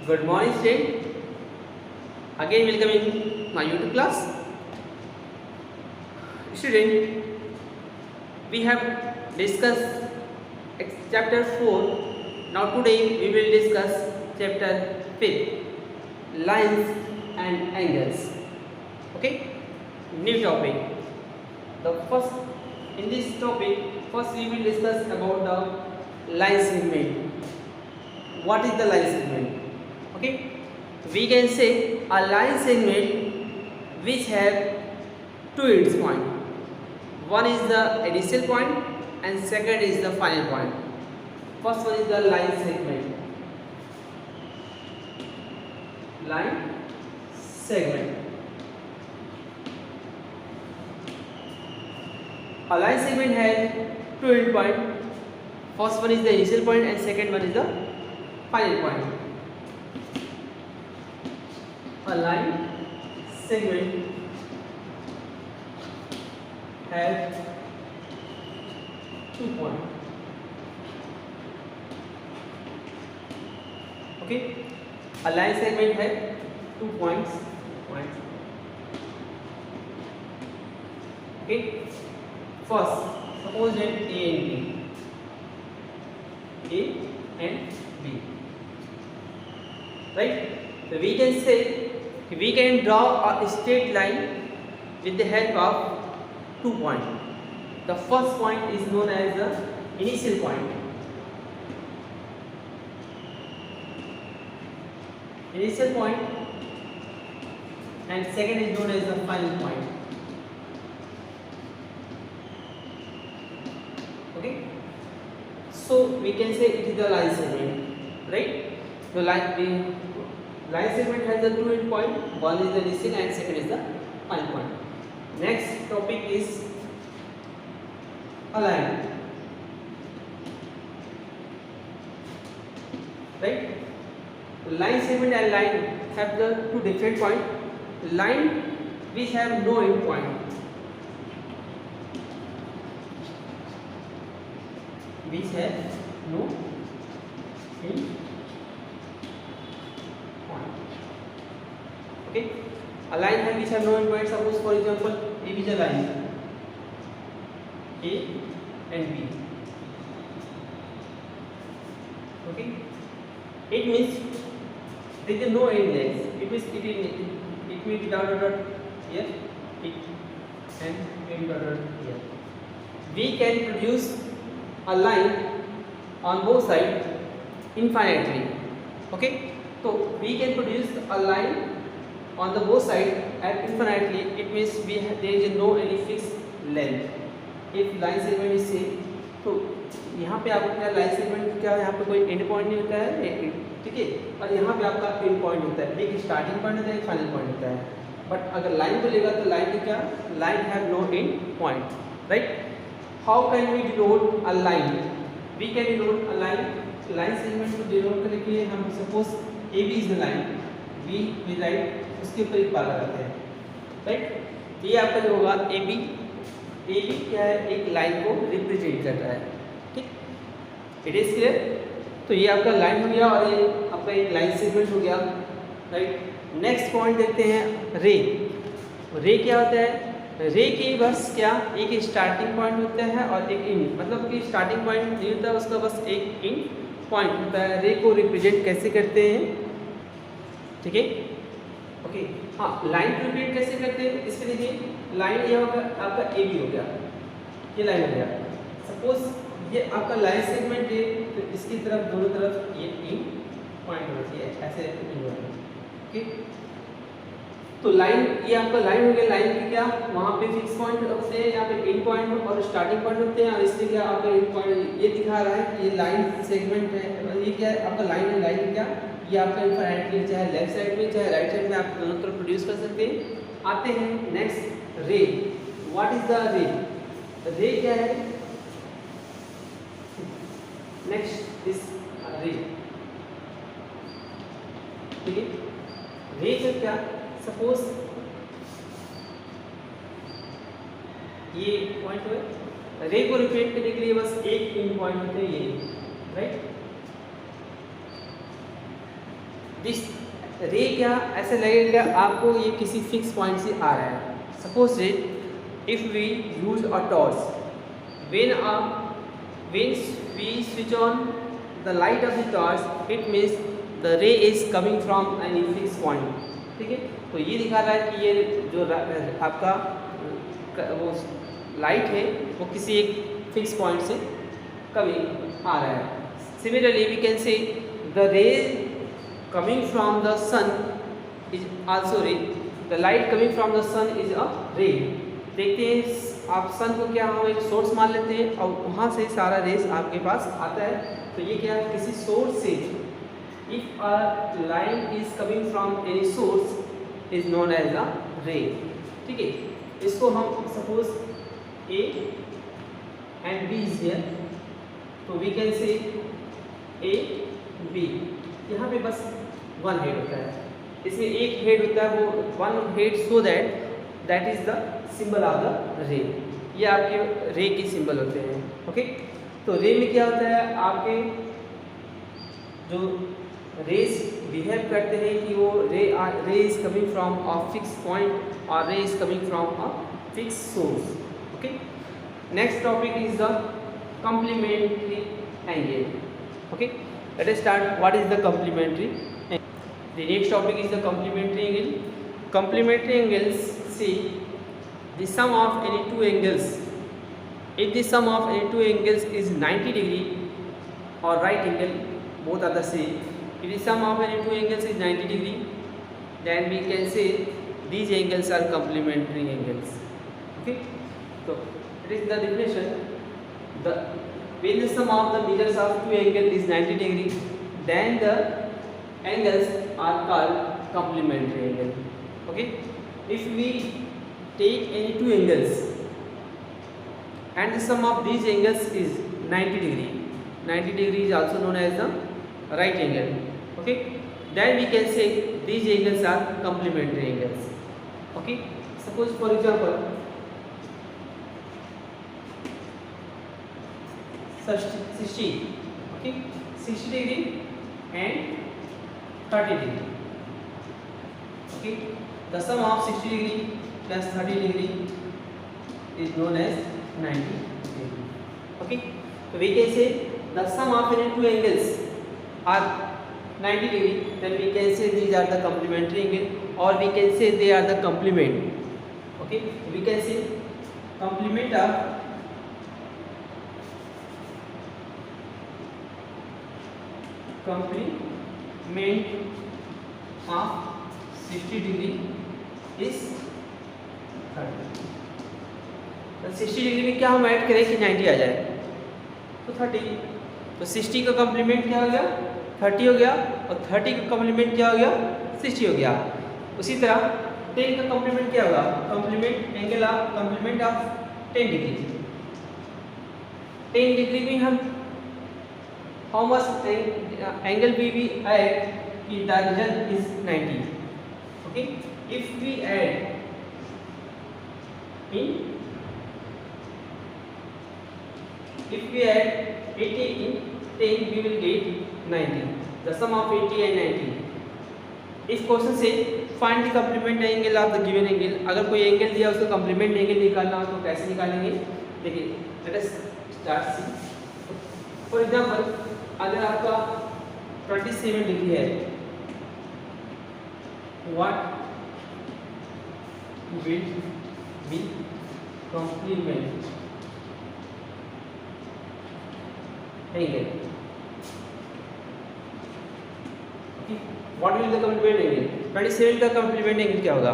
Good morning, student. Again, welcome in my YouTube class. Student, we have discussed chapter 4. Now today we will discuss chapter 5, lines and angles. Okay, new topic. The first in this topic, first we will discuss about the line segment. What is the line segment? Okay, we can say a line segment which have two ends point. One is the initial point and second is the final point. First one is the line segment. Line segment. A line segment has two end point. First one is the initial point and second one is the final point. A line segment has 2 points. Okay, a line segment has 2 points. Okay, first suppose that A and B, right? So we can say we can draw a straight line with the help of 2 points. The first point is known as the initial point. Initial point, and second is known as the final point. Okay, so we can say it is the line segment, right? The line segment has the two end point. One is the initial and second is the final point. Next topic is a line, right? Line segment and line have the two different points. Line which have no end point. Which have no end point. Okay, a line which have no end point. Suppose for example, A is a line, A and B. Okay, it means there is no end length. It means it will be dot here, it and maybe dot here. We can produce a line on both sides infinitely. Okay, so we can produce a line on the both sides at infinitely. It means there is no any fixed length. If line segment is same, तो यहाँ पे आपका क्या line segment क्या है, यहाँ पे कोई एंड पॉइंट नहीं होता है, ठीक है, और यहाँ पे आपका एंड पॉइंट होता है, एक स्टार्टिंग पॉइंट होता है, एक फाइनल पॉइंट होता है. बट अगर लाइन को लेगा तो लाइन की क्या, line have no end point, right? How can we denote a line? We can denote a line. Line segment को डिनोट करने के लिए हम suppose A B is the line, we write उसके ऊपर एक बार लगाते हैं, राइट? ये आपका जो होगा ए बी क्या है, एक लाइन को रिप्रेजेंट कर रहा है, ठीक? It is clear. तो ये आपका लाइन हो गया और ये आपका एक लाइन सेगमेंट हो गया, राइट? नेक्स्ट पॉइंट देखते हैं रे. रे क्या होता है? रे के बस क्या एक स्टार्टिंग पॉइंट होता है और एक एंड, मतलब कि स्टार्टिंग पॉइंट नहीं होता है, उसका बस एक एंड पॉइंट होता है. रे को रिप्रेजेंट कैसे करते हैं, ठीक है? ओके, हाँ, लाइन को रिप्रेजेंट कैसे करते हैं इसके लिए लाइन ये होगा आपका ए बी हो गया, ये लाइन हो गया. सपोज ये आपका लाइन सेगमेंट है तो इसकी तरफ दोनों तरफ ये एंड पॉइंट होना चाहिए, ऐसे ओके. तो लाइन ये आपका लाइन हो गया. लाइन की क्या वहाँ पे फिक्स पॉइंट होते हैं, यहाँ पे एंड पॉइंट और स्टार्टिंग पॉइंट होते हैं, और इसलिए क्या आपका एंड पॉइंट ये दिखा रहा है कि ये लाइन सेगमेंट है. ये क्या है आपका लाइन है. लाइन क्या ये आपका इनफाइनाइटली चाहे लेफ्ट साइड में चाहे राइट साइड में आप दोनों तरफ प्रोड्यूस कर सकते हैं. आते हैं नेक्स्ट रे. व्हाट इज द रे? रे क्या है? नेक्स्ट इज रे, ठीक है? रे का क्या, सपोज ये पॉइंट है, रे को रिप्रेजेंट करने के लिए बस एक इन पॉइंट होते हैं ये, राइट? दिस रे क्या ऐसे लगेगा आपको ये किसी फिक्स पॉइंट से आ रहा है. Suppose it if we use a torch, when we switch on the light of the torch, it means the ray is coming from any fixed point. ठीक है, तो ये दिखा रहा है कि ये जो आपका वो लाइट है वो किसी एक फिक्स पॉइंट से कभी आ रहा है. Similarly we can say the ray coming from the sun is also ray. The light coming from the sun is a ray. देखते हैं आप सन को क्या हम एक सोर्स मान लेते हैं और वहाँ से सारा रेस आपके पास आता है. तो ये क्या किसी सोर्स से, if a line is coming from any source is known as a ray. ठीक है, इसको हम suppose A and B is here, तो we can say A B. यहाँ पे बस वन हेड होता है, इसमें एक हेड होता है, वो one head, so that is the symbol of the रे. ये आपके रे के सिंबल होते हैं. ओके, तो रे में क्या होता है, आपके जो रेस बिहेव करते हैं कि वो रे is coming from a fix point और रे is coming from a fix source. Okay, next topic is the complementary angle. Okay, let us start. What is the complementary angle? The next topic is the complementary angle. Complementary angles say the sum of any two angles. If the sum of any two angles is 90 degree or right angle, both are the same. If the sum of any two angles is 90 degree, then we can say these angles are complementary angles. Okay, so it is the definition. When the sum of the measures of two angles is 90 degree, then the angles are called complementary angle. Okay, if we take any two angles and the sum of these angles is 90 degree, 90 degree is also known as the right angle. Okay, then we can say these angles are complementary angles. Okay, suppose for example 60, okay, 60 degree and 30 degree. Okay, the sum of 60 degree plus 30 degree is known as 90 degree. Okay, so we can say the sum of any two angles are 90 degree, then we can say these are the complementary angle, or we can say they are the complement. Okay, we can say complement of of 60 degree is 30. तो 60 degree में क्या हम add करें कि 90 आ जाए, तो 30. तो 60 का कॉम्प्लीमेंट क्या हो गया, 30 हो गया, और 30 का कॉम्प्लीमेंट क्या हो गया, 60 हो गया. उसी तरह 10 का कॉम्प्लीमेंट क्या होगा, complement angle of complement of 10 degree. 10 degree में हम how much angle we add, कि the result is 90. Okay, if we add in, if we add 80 in 10, we will get 90. The sum of 80 and 90. इस question से find the complement angle of the given angle. अगर कोई angle दिया उसको complement angle निकालना हो तो कैसे निकालेंगे, देखिए let us start see. For example अगर आपका 27 डिग्री है, what will be complement angle. What will the complement angle, 27 का कॉम्प्लीमेंट एंगल क्या होगा.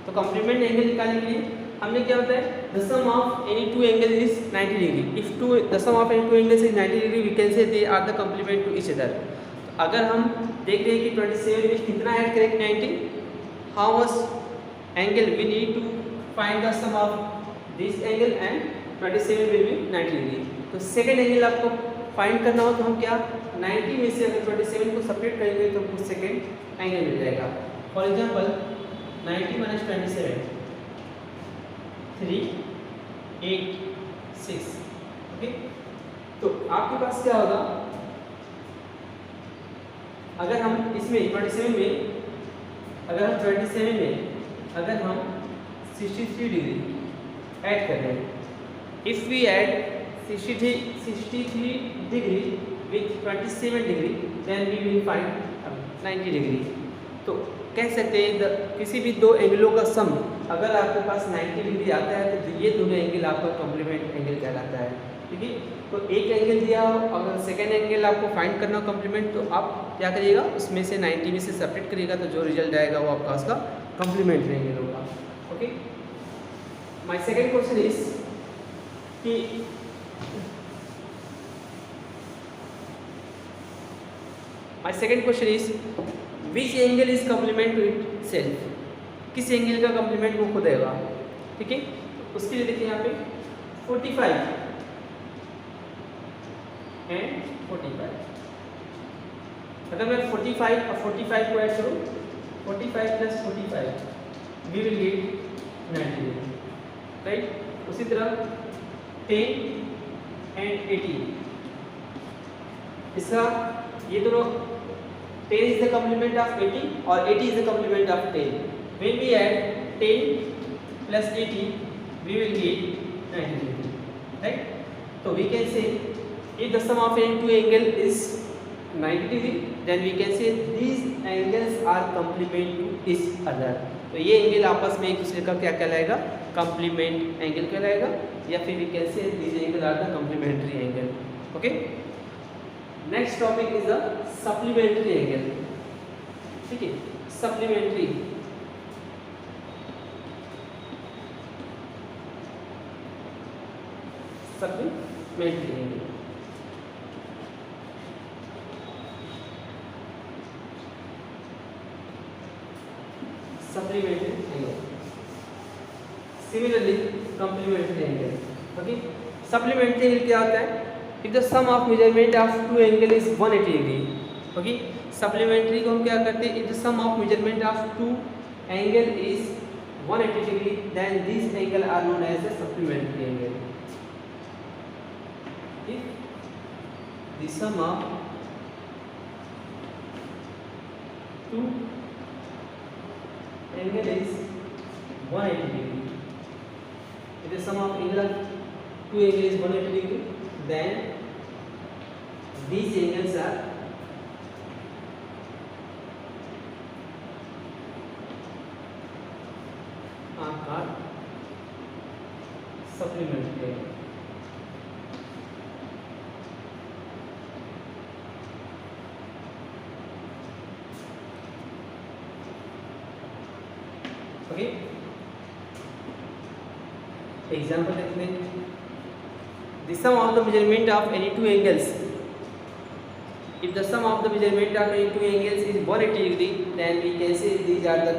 तो कॉम्प्लीमेंट एंगल निकालने के लिए हमने क्या होता है, the sum of any two angle is 90 degree. If the sum of any two angles is 90 degree, we can say they are the complement to each other. तो अगर हम देख रहे हैं कि 27 में कितना ऐड करें, 90, how much angle we need to find the sum of this angle and 27 will be 90 degree. तो सेकेंड एंगल आपको फाइंड करना हो तो हम क्या, 90 में से अगर 27 को सेपरेट करेंगे तो हमको सेकेंड एंगल मिल जाएगा. For example 90 minus 27, 3, 8, 6. ओके, तो आपके पास क्या होगा, अगर हम इसमें 27 में अगर हम 27 में अगर हम 63 डिग्री ऐड कर रहे हैं, if we add 63 degree with 27 degree then we will find 90 degree. तो कह सकते हैं किसी भी दो एंगलों का सम अगर आपके पास 90 डिग्री आता है तो ये दोनों एंगल आपका कॉम्प्लीमेंट एंगल कहलाता है। ठीक है, तो एक एंगल दिया हो, अगर सेकेंड एंगल आपको फाइंड करना हो कॉम्प्लीमेंट, तो आप क्या करिएगा, उसमें से 90 में से सेपरेट करिएगा, तो जो रिजल्ट आएगा वो आपका उसका कॉम्प्लीमेंट्री एंगल होगा। Okay, my second question is कि my second question is which angle is complement to itself, किस एंगल का कॉम्प्लीमेंट वो खुद आएगा। ठीक है, तो उसके लिए देखिए यहाँ पे 45 एंड 45, अगर मैं 45 और 45 को ऐड करूँ, 45 plus 45 we will get 90, right. उसी तरह 10 एंड 80, इसका ये दोनों 10 is the complement of 80 और 80 is the complement of 10. When we add 10 plus 80, we will get 90 degree, right? So we can say if the sum of any two angle is 90 degree, then we can say these angles are complement to each other. तो ये angle आपस में एक दूसरे का क्या कहलाएगा, complement angle कहलाएगा, या फिर we can say these angles are the complementary angle. Okay? Next topic is the supplementary angle. ठीक है, supplementary angle, supplementary angle, similarly complementary angle. Okay, supplementary angle क्या होता है, if the sum of measurement of two angle is 180 degree, okay, supplementary को हम क्या करते हैं, if the sum of measurement of two angle is 180 degree, then these angle are known as the supplementary angle. If the sum of two angle is 180 degree, if the sum of angle of two angle is 180 degree, then these angles are supplementary. Okay, example देखते हैं, the sum of the measurement of any two angles, if the sum of the measurement of any two angles is 180 degree, then we can say these are the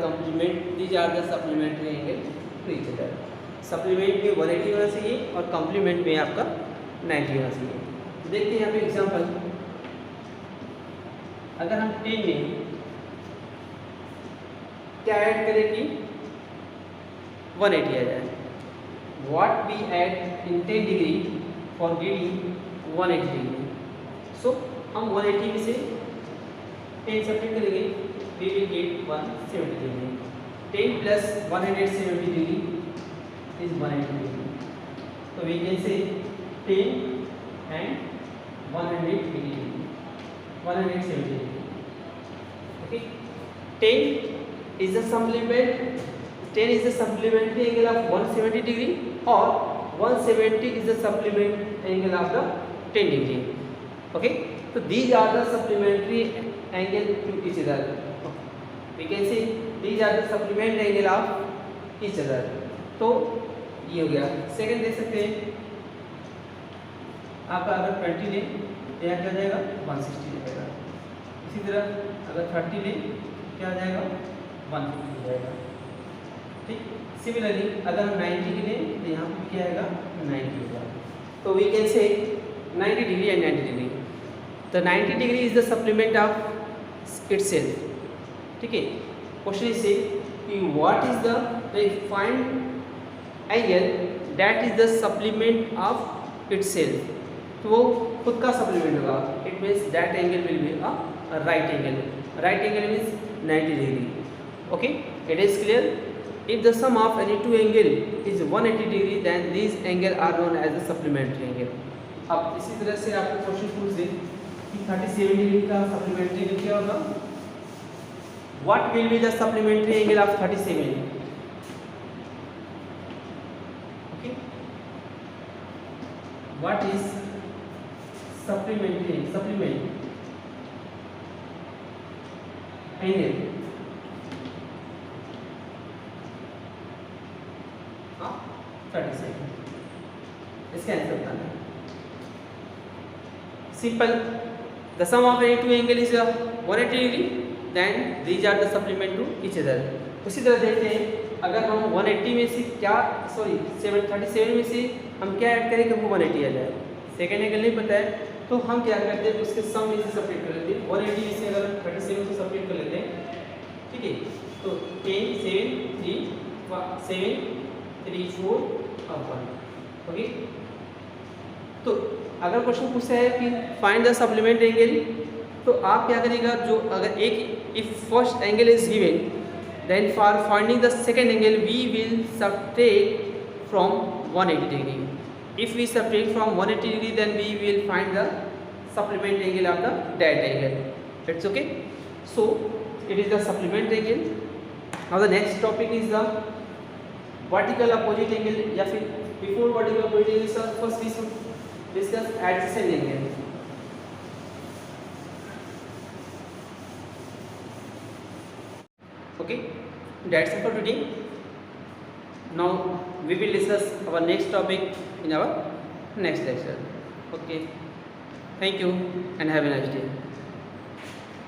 supplementary angle to each other. Supplement में 180 होना चाहिए और complement में आपका 90 होना चाहिए। देखते हैं यहाँ पे एग्जांपल, अगर हम 10 में क्या ऐड करें कि 180 आ जाए, what we add in 10 degree for getting 180 degree, so हम 180 में से 10 सब्ट्रैक्ट करेंगे, we will get 170 degree, 10 plus 170 degree is 180 degree, so we can say 10 and 180 degree, 170 degree. Okay, 10 is the supplement, 10 is the supplementary angle of 170 degree, or 170 is the supplement angle of the 10 degree. Okay, so these are the supplementary angle to each other. We can say these are the supplement angle of each other. तो ये हो गया। Second देख सकते हैं आपका, अगर 20 लें तो यहाँ क्या आ जाएगा, 160 जाएगा। इसी तरह अगर 30 लें क्या आ जाएगा, 150 जाएगा। ठीक, सिमिलरली अगर हम 90 की लें तो यहाँ पे क्या आएगा, 90 होगा। तो वी कैन से 90 डिग्री एंड 90 डिग्री, तो 90 degree is the supplement of itself. ठीक है, क्वेश्चन इज से कि what is the find angle that is the supplement of itself, तो वो खुद का सप्लीमेंट होगा, it means that angle will be a right angle. Right angle means 90 degree. Okay, it is clear. If the sum of any two angle is 180 degree, then these angle are known as the supplementary angle. अब इसी तरह से आपको question पूछ दे कि 37 degree का supplementary angle क्या होगा? What will be the supplementary angle of 37? Okay, what is supplement angle? हाँ 37. इसका आंसर बताना. Simple. The sum of any two angle is 180 degree. Then these are the supplement to each other. उसी तरह देखते हैं अगर हम 180 में से क्या 37 में से हम क्या ऐड करें कि हमको 180 आ जाए. सेकेंड एंगल नहीं पता है तो हम क्या करते हैं उसके सम में से सेपरेट कर लेते हैं. 180 में से अगर 37 से सेपरेट कर लेते हैं, ठीक है, तो 10 7 3 7 3 4 और 1. ओके, तो अगर क्वेश्चन पूछता है कि फाइंड द सप्लीमेंट एंगल, तो आप क्या करिएगा, जो अगर एक if first angle is given, then for finding the second angle we will subtract from 180 degree. If we subtract from 180 degree, then we will find the supplement angle of the that angle. It's okay. So it is the supplement angle. Now the next topic is the vertical opposite angle, या फिर before vertical opposite angle first we should discuss adjacent angle. Okay, that's it for today. Now we will discuss our next topic in our next lecture. Okay, thank you and have a nice day.